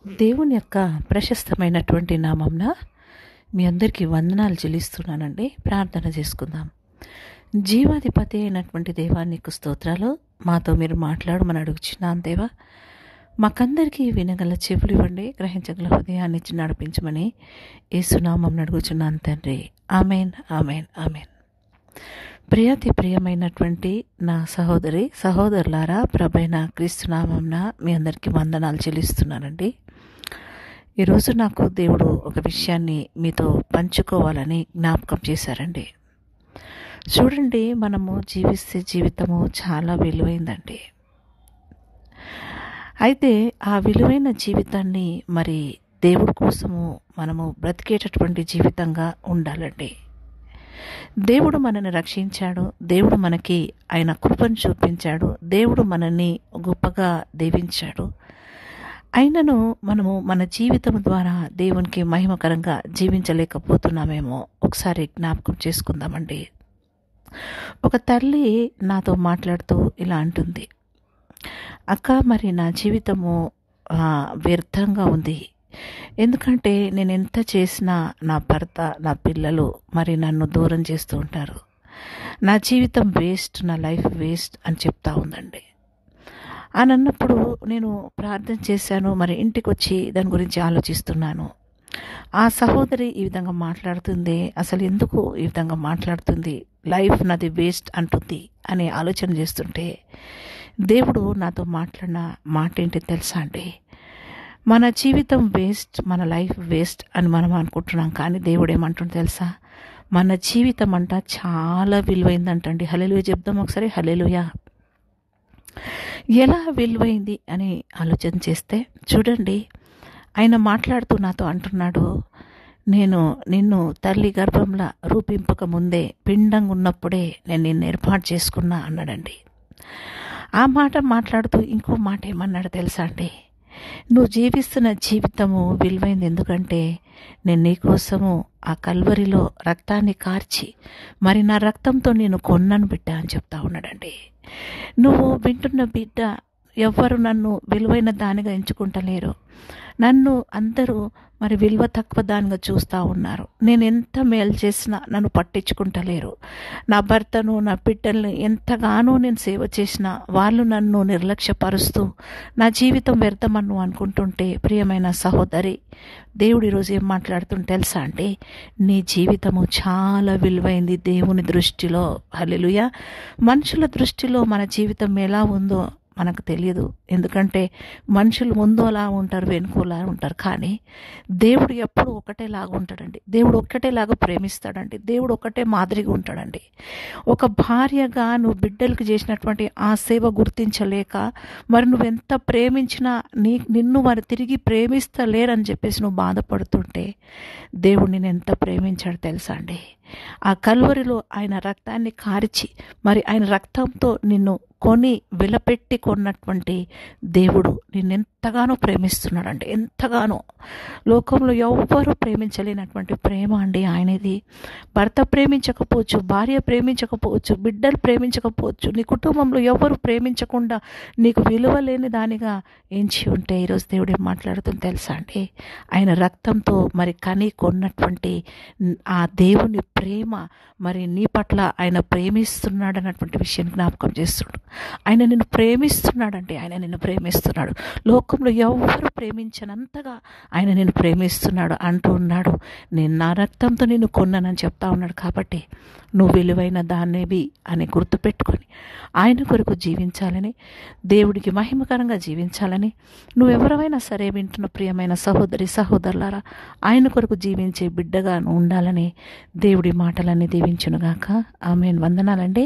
దేవుని యొక్క ప్రశస్తమైనటువంటి నామంన మీ అందరికీ వందనాలు చెల్లిస్తున్నానండి. ప్రార్థన చేసుకుందాం. జీవాధిపతి అయినటువంటి దేవానికి స్తోత్రాలు. మాతో మీరు మాట్లాడమని అడుగుచున్నాను దేవా. మాకందరికీ వినగల చెవులు ఇవ్వండి, గ్రహించగల హృదయాన్ని ఇచ్చి నడిపించమని యేసునామం అడుగుచున్నాను తండ్రి. Amen, amen, amen. ప్రియాతి ప్రియమైనటువంటి నా సహోదరి సహోదరులారా, ప్రభైన క్రీస్తునామంన మీ అందరికీ వందనాలు చెల్లిస్తున్నానండి. ఈరోజు నాకు దేవుడు ఒక విషయాన్ని మీతో పంచుకోవాలని జ్ఞాపకం చేశారండి. చూడండి, మనము జీవిస్తే జీవితము చాలా విలువైందండి. అయితే ఆ విలువైన జీవితాన్ని మరి దేవుడి కోసము మనము బ్రతికేటటువంటి జీవితంగా ఉండాలండి. దేవుడు మనల్ని రక్షించాడు, దేవుడు మనకి ఆయన కృపను చూపించాడు, దేవుడు మనల్ని గొప్పగా దీవించాడు. అయినను మనము మన జీవితం ద్వారా దేవునికి మహిమకరంగా జీవించలేకపోతున్నామేమో ఒకసారి జ్ఞాపకం చేసుకుందామండి. ఒక తల్లి నాతో మాట్లాడుతూ ఇలా అంటుంది, అక్క, మరి నా జీవితము వ్యర్థంగా ఉంది. ఎందుకంటే నేను ఎంత చేసినా నా భర్త, నా పిల్లలు మరి నన్ను దూరం చేస్తూ ఉంటారు. నా జీవితం వేస్ట్, నా లైఫ్ వేస్ట్ అని చెప్తా ఉందండి. అని అన్నప్పుడు నేను ప్రార్థన చేశాను. మరి ఇంటికి వచ్చి దాని గురించి ఆలోచిస్తున్నాను. ఆ సహోదరి ఈ విధంగా మాట్లాడుతుంది, అసలు ఎందుకు ఈ విధంగా మాట్లాడుతుంది, లైఫ్ నాది వేస్ట్ అంటుంది అని ఆలోచన చేస్తుంటే దేవుడు నాతో మాట్లాడిన మాట ఏంటి తెలుసా అండి? మన జీవితం వేస్ట్, మన లైఫ్ వేస్ట్ అని మనం అనుకుంటున్నాం, కానీ దేవుడు ఏమంటుంది తెలుసా? మన జీవితం అంట చాలా విలువైందంటండి. హల్లెలూయా చెప్దాం ఒకసారి. హల్లెలూయా. ఎలా విలువైంది అని ఆలోచన చేస్తే చూడండి, ఆయన మాట్లాడుతూ నాతో అంటున్నాడు, నేను నిన్ను తల్లి గర్భంలో రూపింపక ముందే, పిండంగా ఉన్నప్పుడే నేను నిన్ను ఏర్పాటు చేసుకున్నా అన్నాడండి. ఆ మాట మాట్లాడుతూ ఇంకో మాట ఏమన్నాడు తెలుసా అండి? నువ్వు జీవిస్తున్న జీవితము విలువైంది, ఎందుకంటే నేను నీకోసము ఆ కల్వరిలో రక్తాన్ని కార్చి మరి నా రక్తంతో నేను కొన్నాను బిడ్డ అని చెప్తా ఉన్నాడండి. నువ్వు వింటున్న బిడ్డ, ఎవ్వరు నన్ను విలువైన దానిగా ఎంచుకుంటలేరు. నన్ను అందరూ మరి విలువ తక్కువ దానిగా చూస్తూ ఉన్నారు. నేను ఎంత మేలు చేసినా నన్ను పట్టించుకుంటలేరు. నా భర్తను, నా బిడ్డల్ని ఎంతగానో నేను సేవ చేసినా వాళ్ళు నన్ను నిర్లక్ష్యపరుస్తూ నా జీవితం వ్యర్థమన్ను అనుకుంటుంటే, ప్రియమైన సహోదరి, దేవుడు ఈరోజు ఏం మాట్లాడుతుంటే తెలుసా అంటే, నీ జీవితము చాలా విలువైంది దేవుని దృష్టిలో. హల్లెలూయా. మనుషుల దృష్టిలో మన జీవితం ఎలా ఉందో మనకు తెలియదు. ఎందుకంటే మనుషులు ముందు అలా ఉంటారు, వెనుకలా ఉంటారు, కానీ దేవుడు ఎప్పుడు ఒకటేలాగా ఉంటాడండి. దేవుడు ఒక్కటేలాగా ప్రేమిస్తాడండి. దేవుడు ఒకటే మాదిరిగా ఉంటాడండి. ఒక భార్యగా నువ్వు బిడ్డలకు చేసినటువంటి ఆ సేవ గుర్తించలేక మరి నువ్వెంత ప్రేమించినా నిన్ను మరి తిరిగి ప్రేమిస్తలేరని చెప్పేసి నువ్వు బాధపడుతుంటే, దేవుడు నిన్ను ఎంత ప్రేమించాడు తెలుసా అండి? ఆ కల్వరిలో ఆయన రక్తాన్ని కార్చి మరి ఆయన రక్తంతో నిన్ను కొని విలపెట్టి కొన్నటువంటి దేవుడు నిన్నెంతగానో ప్రేమిస్తున్నాడండి. ఎంతగానో. లోకంలో ఎవ్వరూ ప్రేమించలేనటువంటి ప్రేమ అండి ఆయనది. భర్త ప్రేమించకపోవచ్చు, భార్య ప్రేమించకపోవచ్చు, బిడ్డలు ప్రేమించకపోవచ్చు, నీ కుటుంబంలో ఎవరు ప్రేమించకుండా నీకు విలువ లేని దానిగా ఎంచి ఉంటే, ఈరోజు దేవుడు ఏం మాట్లాడుతుంది తెలుసా అండి? ఆయన రక్తంతో మరి కని కొన్నటువంటి ఆ దేవుని ప్రేమ మరి నీ పట్ల ఆయన ప్రేమిస్తున్నాడు అన్నటువంటి విషయం జ్ఞాపకం చేస్తున్నాడు. ఆయన నిన్ను ప్రేమిస్తున్నాడండి. ఆయన నిన్ను ప్రేమిస్తున్నాడు. లోకంలో ఎవరు ప్రేమించనంతగా ఆయన నిన్ను ప్రేమిస్తున్నాడు అంటూ ఉన్నాడు. నేను నా రక్తంతో నిన్ను కొన్నానని చెప్తా ఉన్నాడు. కాబట్టి నువ్వు విలువైన దాన్నేవి అని గుర్తుపెట్టుకొని ఆయన కొరకు జీవించాలని, దేవుడికి మహిమకరంగా జీవించాలని, నువ్వెవరైనా సరే వింటున్న ప్రియమైన సహోదరి సహోదరులారా, ఆయన కొరకు జీవించే బిడ్డగా ఉండాలని దేవుడి మాటలన్నీ దీవించునుగాక. ఆమేన్. వందనాలండి.